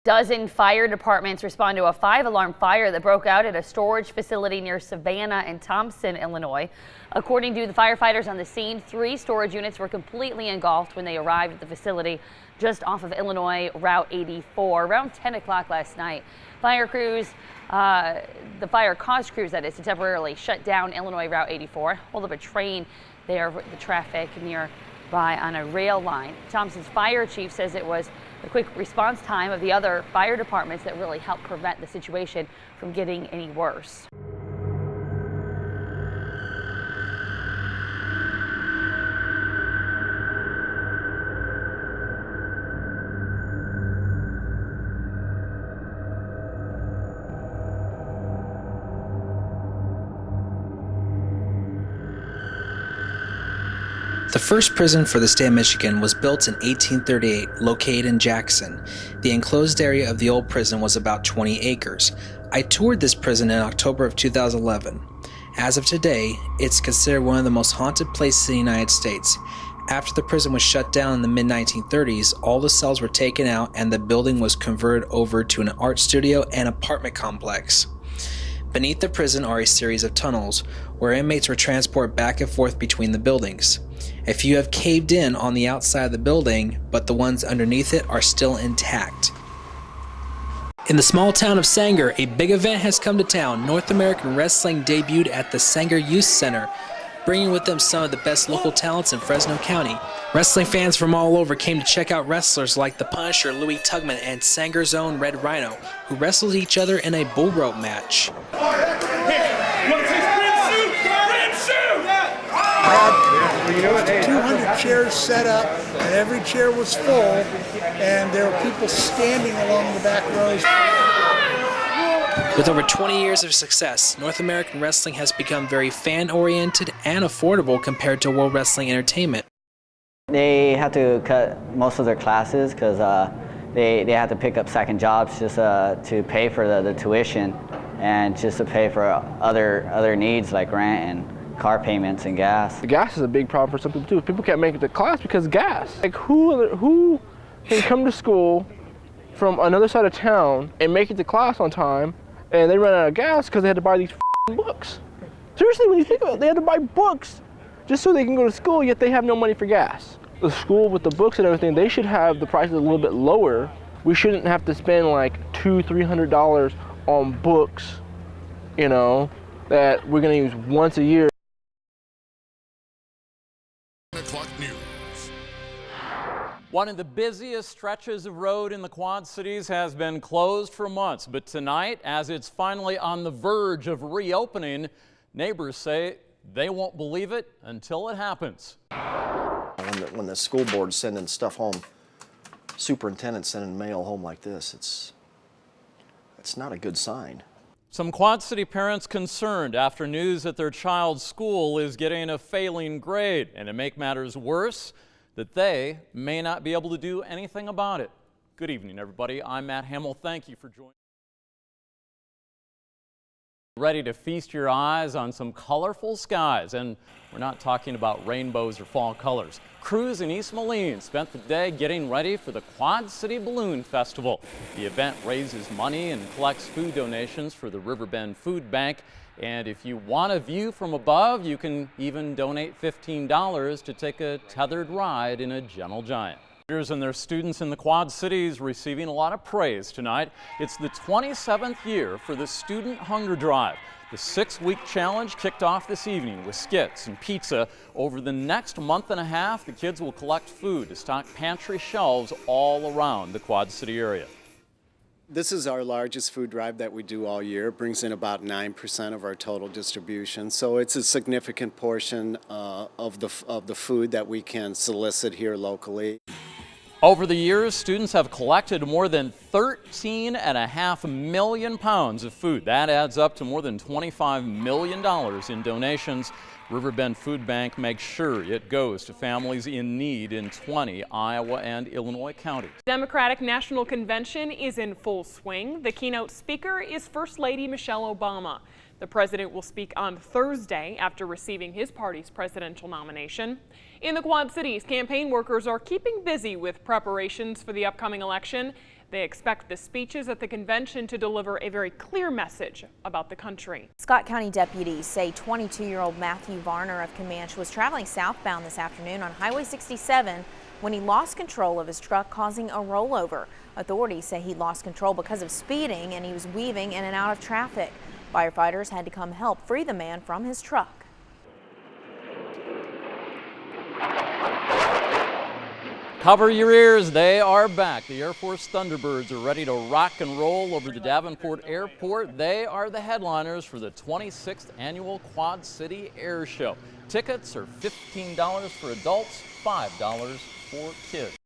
Dozen fire departments respond to a 5-alarm fire that broke out at a storage facility near Savannah and Thompson, Illinois. According to the firefighters on the scene, 3 storage units were completely engulfed when they arrived at the facility just off of Illinois Route 84 around 10 o'clock last night. Fire crews, the fire caused crews, that is, to temporarily shut down Illinois Route 84, hold up a train there with the traffic nearby on a rail line. Thompson's fire chief says it was the quick response time of the other fire departments that really helped prevent the situation from getting any worse. The first prison for the state of Michigan was built in 1838, located in Jackson. The enclosed area of the old prison was about 20 acres. I toured this prison in October of 2011. As of today, it's considered one of the most haunted places in the United States. After the prison was shut down in the mid-1930s, all the cells were taken out and the building was converted over to an art studio and apartment complex. Beneath the prison are a series of tunnels, where inmates were transported back and forth between the buildings. A few have caved in on the outside of the building, but the ones underneath it are still intact. In the small town of Sanger, a big event has come to town. North American Wrestling debuted at the Sanger Youth Center, bringing with them some of the best local talents in Fresno County. Wrestling fans from all over came to check out wrestlers like the Punisher, Louis Tugman, and Sanger's own Red Rhino, who wrestled each other in a bull rope match. I had 200 chairs set up, and every chair was full, and there were people standing along the back rows. With over 20 years of success, North American Wrestling has become very fan-oriented and affordable compared to World Wrestling Entertainment. They had to cut most of their classes because they had to pick up second jobs just to pay for the tuition and just to pay for other needs like rent and car payments and gas. The gas is a big problem for some people too. People can't make it to class because of gas. Like who can come to school from another side of town and make it to class on time and they run out of gas because they had to buy these books? Seriously, when you think about it, they had to buy books just so they can go to school, yet they have no money for gas. The school with the books and everything, they should have the prices a little bit lower. We shouldn't have to spend like $200–300 on books, you know, that we're gonna use once a year. One of the busiest stretches of road in the Quad Cities has been closed for months, but tonight, as it's finally on the verge of reopening, neighbors say they won't believe it until it happens. When the school board's sending stuff home, superintendent's sending mail home like this, it's not a good sign. Some Quad City parents concerned after news that their child's school is getting a failing grade, and to make matters worse, that they may not be able to do anything about it. Good evening, everybody. I'm Matt Hamill. Thank you for joining. Ready to feast your eyes on some colorful skies, and we're not talking about rainbows or fall colors. Crews in East Moline spent the day getting ready for the Quad City Balloon Festival. The event raises money and collects food donations for the Riverbend Food Bank. And if you want a view from above, you can even donate $15 to take a tethered ride in a Gentle Giant. Teachers and their students in the Quad Cities receiving a lot of praise tonight. It's the 27th year for the Student Hunger Drive. The 6-week challenge kicked off this evening with skits and pizza. Over the next month and a half, the kids will collect food to stock pantry shelves all around the Quad City area. This is our largest food drive that we do all year. It brings in about 9% of our total distribution. So it's a significant portion of the food that we can solicit here locally. Over the years, students have collected more than 13.5 million pounds of food. That adds up to more than $25 million in donations. Riverbend Food Bank makes sure it goes to families in need in 20 Iowa and Illinois counties. Democratic National Convention is in full swing. The keynote speaker is First Lady Michelle Obama. The president will speak on Thursday after receiving his party's presidential nomination. In the Quad Cities, campaign workers are keeping busy with preparations for the upcoming election. They expect the speeches at the convention to deliver a very clear message about the country. Scott County deputies say 22-year-old Matthew Varner of Comanche was traveling southbound this afternoon on Highway 67 when he lost control of his truck, causing a rollover. Authorities say he lost control because of speeding and he was weaving in and out of traffic. Firefighters had to come help free the man from his truck. Cover your ears, they are back. The Air Force Thunderbirds are ready to rock and roll over the Davenport Airport. They are the headliners for the 26th Annual Quad City Air Show. Tickets are $15 for adults, $5 for kids.